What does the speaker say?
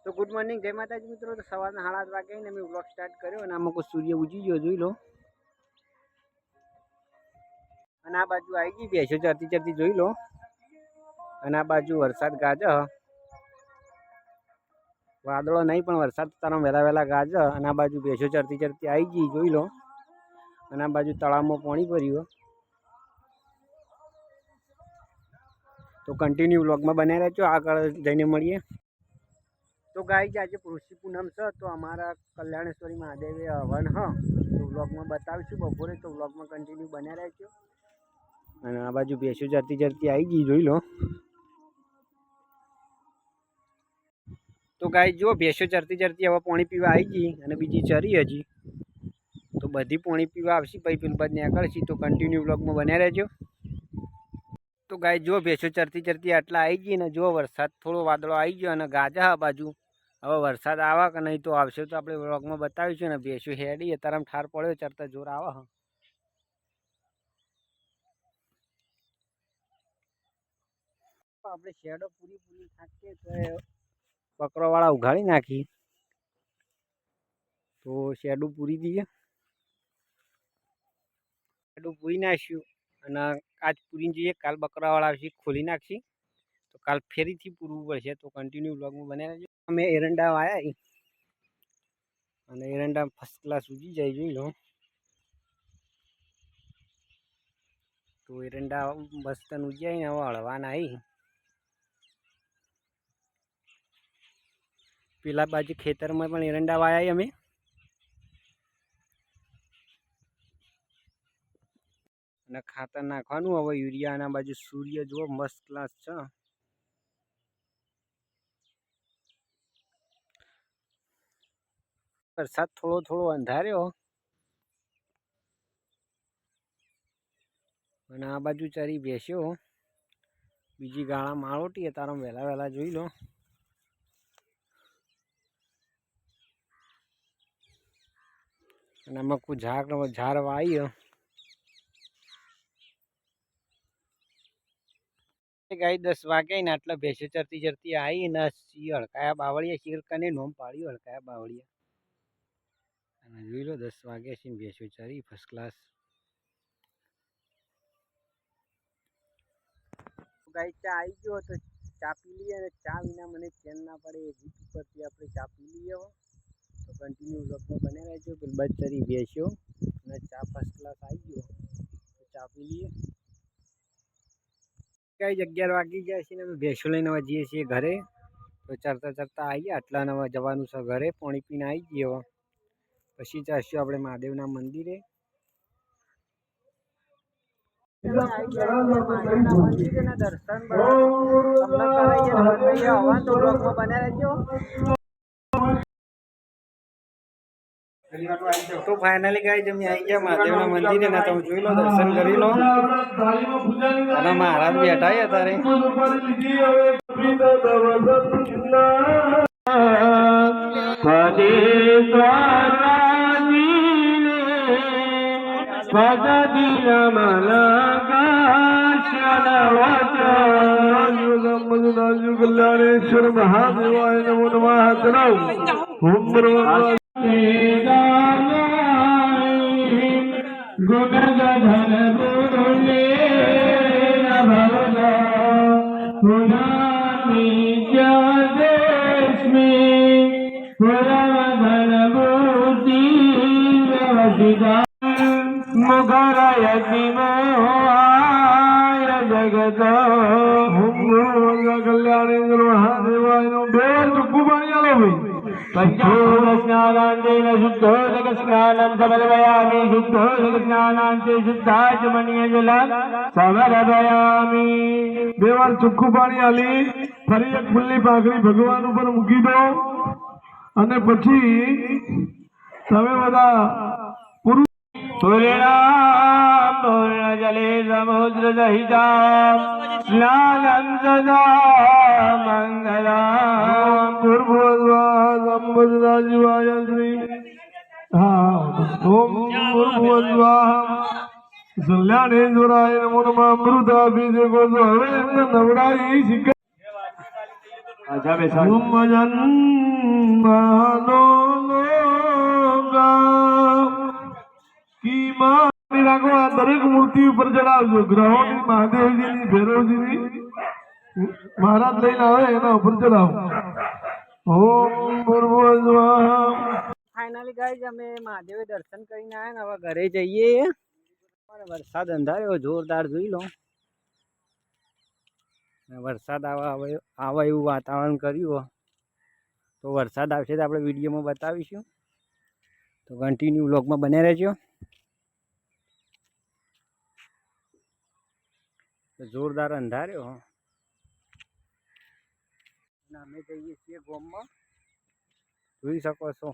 तो good morning जय माता जी मित्रों। तो सवार 8:30 वागे ने मैं व्लॉग स्टार्ट કર્યો અને આમાં કોઈ સૂર્ય ઉજી ગયો જોઈ લો। અને આ બાજુ આવી ગઈ બેસો ચરતી ચરતી જોઈ લો। અને આ બાજુ વરસાદ ગાજે, વાદળો નહીં પણ વરસાદ તારા વહેલા વહેલા ગાજે। અને આ બાજુ બેસો ચરતી ચરતી આવી ગઈ જોઈ લો। અને આ બાજુ તળાવમાં પાણી ભર્યું। તો કન્ટિન્યુ વ્લોગમાં બન્યા રહેજો, આગળ જઈને મળીએ। तो गाइस आज पुरुषी पूनम से तो हमारा कल्याणेश्वरी महादेव हवन हाँ, तो व्लॉग में बतावीशुं बपोरे। तो व्लॉग में कंटिन्यू बने रहो। અને આ બાજુ ભેંસો ચરતી ચરતી આવી ગઈ જોઈ લો। તો ગાઈસ જો ભેંસો ચરતી ચરતી હવે પાણી પીવા આવી ગઈ અને બીજી ચરી હજી। તો બધી પાણી પીવા આવશે પછી પેલું બાદ નીકળશે। તો કન્ટિન્યુ વ્લોગમાં બને રહેજો। તો ગાઈસ જો ભેંસો ચરતી ચરતી આટલા આવી ગઈ ને જો વરસાદ થોડો વાદળો આવી ગયો અને ગાજા આ બાજુ। હવે વરસાદ આવે કે નહીં તો આવશે તો આપણે વ્લોગમાં બતાવીશું। ને ભેંસો હેડી અત્યારે ઠાર પડ્યો, ચરતા જોર આવે। આપણે શેડો પૂરી થાકીએ તો બકરોવાળા ઉઘાડી નાખી। તો શેડું પૂરી દઈએ, શેડું પૂરી નાખ્યું અને આજ પૂરી જઈએ, કાલ બકરાવાળા આવશે ખોલી નાખશી। તો કાલ ફેરીથી પૂરવું પડશે। તો કન્ટિન્યુ વ્લોગમાં બને રહેજો। અમે એરંડા વાયા અને એરંડા ફર્સ્ટ ક્લાસ ઉજી જાય જોઈ લો। તો એરંડા મસ્ત ઉજ્યા ને હવે હળવાના આવી। પેલા બાજુ ખેતરમાં પણ એરંડા વાયા અમે। અને ખાતર નાખવાનું હવે યુરિયા। આના બાજુ સૂર્ય જુઓ મસ્ત ક્લાસ છે। વરસાદ થોડો થોડો અંધાર્યો અને આ બાજુ ચરી બેસ્યો। બીજી ગાળા માળોટી તારો વહેલા વહેલા જોઈ લો। અને આમાં કોઈ ઝાડ વાય ગાય 10 વાગે ને આટલા ભેંસો ચરતી ચરતી આવી ને હળકાયા બાવળિયા શિરકને નોમ પાડ્યું હળકાયા બાવળિયા। અને જોઈ લો 10 વાગે છે ભેંસો ચરી ફર્સ્ટ ક્લાસ। ગાય ચા આવી ગયો તો ચા પી લઈએ। અને ચા વિના મને ચેન ના પડે એ ગીત ઉપરથી આપણે ચા પી લઈએ। તો કન્ટિન્યુ વ્લોગમાં બને રહેજો। પેલી બાદ ચરી ભેંસો અને ચા ફર્સ્ટ ક્લાસ આવી ગયો તો ચા પી લઈએ। કઈ 11 વાગી જાય છે ને અમે ભેંસો લઈને હવે જઈએ છીએ ઘરે। તો ચરતા ચરતા આવીએ આટલા ને હવે જવાનું છે ઘરે। પાણી પીને આવી ગઈએ હવે પછી જઈશું આપણે મહાદેવના મંદિરે। દર્શન બને રહેજો। तो फाइनली गाइस हम आई गया महादेव ना मंदिर है ना। तो જોઈ લો દર્શન કરી લો અને મહારાજ બેઠા છે તારે। कल्याणेश्वर महादेवाय नमो नमः। गुणगधर बोले देश में मूर्ति मुगरयति मोहाय जगत कल्याणेश्वर महादेवाय बेल कुबाया पंचोदस्नानान्तेन शुद्धोदकस्नानं समर्पयामि। शुद्धोदकस्नानान्ते शुद्धाचमनीयजलं समर्पयामि। બે વાર ચોખ્ખું પાણી આલી ફરી એક ફૂલની પાઘડી ભગવાન ઉપર મૂકી દો અને પછી તમે બધા પૂર્ણ જલે સમુદ્ર સહિતા સ્નાનં સદા મંગલમ પૂર્વોદ્વા શિવાય શ્રી ઓમ પૂર્વોદ્વા કલ્યાણેશ્વરાય નમો નમઃ। અમૃતાભિષેકો હવે નવડાઈ આજા બેસા જન્મનો કી માં રાખો આ દરેક મૂર્તિ ઉપર ચડાવજો ગ્રહોની મહાદેવજીની ભૈરવજીની મહારાજ લઈને આવે એના ઉપર ચડાવો ઓમ ભૂર્ભુવસ્વાહા ફાઇનલી ગાઈઝ અમે મહાદેવે દર્શન કરીને આવ્યા ને હવે ઘરે જઈએ. વરસાદ અંધાર્યો જોરદાર જોઈ લો. વરસાદ આવે એવું વાતાવરણ કર્યું તો વરસાદ આવશે તો આપણે વિડીયોમાં બતાવીશું. તો કન્ટિન્યુ વ્લોગમાં બને રહેજો. જોરદાર અંધાર્યો અમે જઈએ છીએ ગોમમાં જોઈ શકો છો.